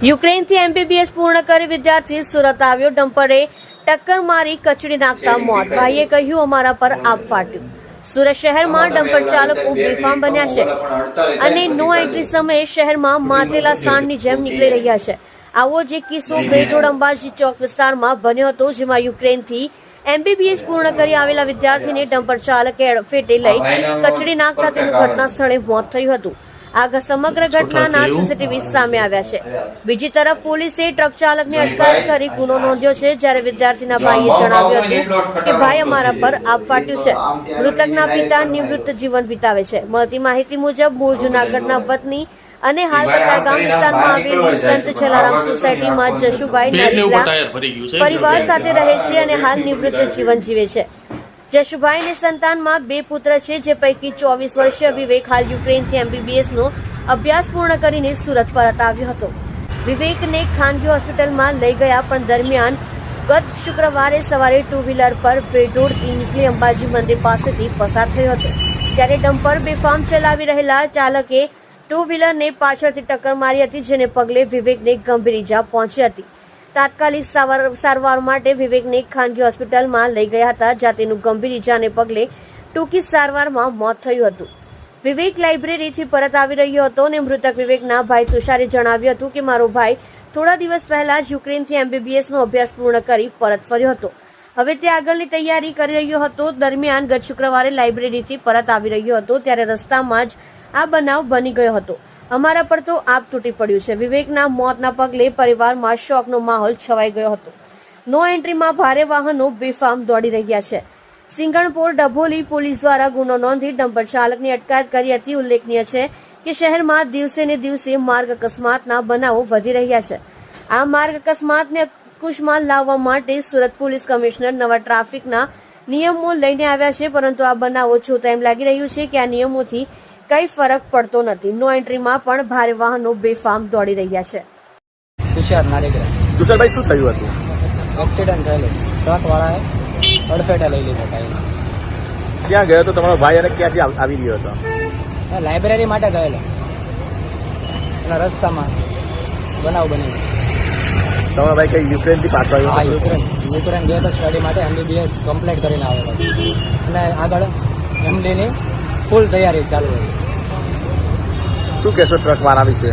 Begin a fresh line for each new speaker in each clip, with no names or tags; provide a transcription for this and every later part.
યુક્રેનથી MBBS પૂર્ણ કરી વિદ્યાર્થી સુરત આવ્યો, ડમ્પરે ટક્કર મારી કચડી નાખતા મોત, ભાઈએ કહ્યું અમારા પર આપ ફાટ્યું। સુરત શહેરમાં ડમ્પર ચાલકો બેફામ બન્યા છે અને નો એન્ટ્રી સમયે શહેરમાં માતેલા સાંડની જેમ નીકળી રહ્યા છે। આવો જ એક કિસ્સો વેટોડ અંબાજી ચોક વિસ્તારમાં બન્યો હતો, જેમાં યુક્રેનથી એમબીબીએસ પૂર્ણ કરી આવેલા વિદ્યાર્થીને ડમ્પર ચાલકે અડફેટે લઈ કચડી નાખતા તેનું ઘટના સ્થળે મોત થયું હતું। આ સમગ્ર ઘટનાના સીસીટીવી સામે આવ્યા છે। બીજી તરફ પોલીસે ટ્રક ચાલકની અટકાયત કરી ગુનો નોંધ્યો છે, જ્યારે વિદ્યાર્થીના ભાઈએ જણાવ્યું હતું કે ભાઈ અમારા પર આપ ફાટ્યું છે। મૃતકના પિતા નિવૃત્ત જીવન વિતાવે છે। મળતી માહિતી મુજબ મૂળ જૂનાગઢના વતની અને હાલ કતારગામ વિસ્તારમાં આવેલી સંત જલારામ સોસાયટીમાં જશુભાઈ નારીપરા પરિવાર સાથે રહે છે અને હાલ નિવૃત્ત જીવન જીવે છે। જશુભાઈને સંતાનમાં 2 પુત્ર છે, જે પૈકી 24 વર્ષીય વિવેક હાલ યુક્રેનથી એમબીબીએસ નો અભ્યાસ પૂર્ણ કરીને સુરત પરત આવ્યો હતો। વિવેકને ખાનગી હોસ્પિટલમાં લઈ ગયા, પણ દરમિયાન ગત શુક્રવારે સવારે 2 વ્હીલર પર વેડોડથી નીકળી અંબાજી મંદિર પાસેથી પસાર થયો હતો, ત્યારે ડમ્પર બેફામ ચલાવી રહેલા ચાલકે 2 વ્હીલરને પાછળથી ટક્કર મારી હતી, જેને પગલે વિવેકને ગંભીર ઈજા પહોંચી હતી। તાત્કાલિક સારવાર માટે વિવેકને ખાનગી હોસ્પિટલમાં લઈ ગયા હતા, જ્યાં તેનું ગંભીર ઈજાને પગલે ટૂંકી સારવારમાં મોત થયું હતું। વિવેક લાઇબ્રેરીથી પરત આવી રહ્યો હતો અને મૃતક વિવેકના ભાઈ તુષારે જણાવ્યું હતું કે મારો ભાઈ થોડા દિવસ પહેલા જ યુક્રેનથી એમબીબીએસ નો અભ્યાસ પૂર્ણ કરી પરત ફર્યો હતો। હવે તે આગળની તૈયારી કરી રહ્યો હતો। દરમિયાન ગત શુક્રવારે લાઇબ્રેરીથી પરત આવી રહ્યો હતો, ત્યારે રસ્તામાં જ આ બનાવ બની ગયો હતો। અમારા પર તો આપ તૂટી પડ્યું છે। વિવેકના મોતના પગલે પરિવારમાં શોકનો માહોલ છવાઈ ગયો હતો। નો એન્ટ્રીમાં ભારે વાહનો બેફામ દોડી રહ્યા છે। સિંગણપોર ડભોલી પોલીસ દ્વારા ગુનો નોંધી ડમ્પર ચાલકની અટકાયત કરી હતી। ઉલ્લેખનીય છે કે શહેરમાં દિવસે ને દિવસે માર્ગ અકસ્માતના બનાવો વધી રહ્યા છે। આ માર્ગ અકસ્માતને અંકુશમાં લાવવા માટે સુરત પોલીસ કમિશનર નવા ટ્રાફિકના નિયમો લઈને આવ્યા છે, પરંતુ આ બનાવો જોતા એમ લાગી રહ્યું છે કે આ નિયમોથી કઈ ફરક પડતો નથી। નો એન્ટ્રીમાં પણ ભારે વાહનો બેફામ દોડી રહ્યા છે।
તુષાર નારેગરા।
તુષારભાઈ, શું થયું હતું?
એક્સિડન્ટ થયેલો, ટ્રક વાળાએ અડફેટે લઈ લીધો ટાઈમ।
ક્યાં ગયો હતો તમારો ભાઈ અને ક્યાંથી આવી રહ્યો હતો?
લાઇબ્રેરી માટે ગયેલો, એના રસ્તામાં બનાવ બની।
તમારો ભાઈ કઈ યુક્રેનથી પાછો આવ્યો?
હા, યુક્રેન ગયો તો સ્ટડી માટે, એમબીબીએસ કમ્પ્લીટ કરીને આવેલો અને આગળ એમડીની ફૂલ તૈયારી ચાલુ હોય।
શું કહેશો ટ્રક વાળા વિશે?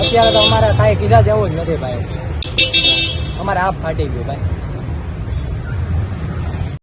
અત્યારે તો અમારે કાંઈ કીધા જેવું જ નથી ભાઈ, અમારે આપ ફાટી ગયું ભાઈ।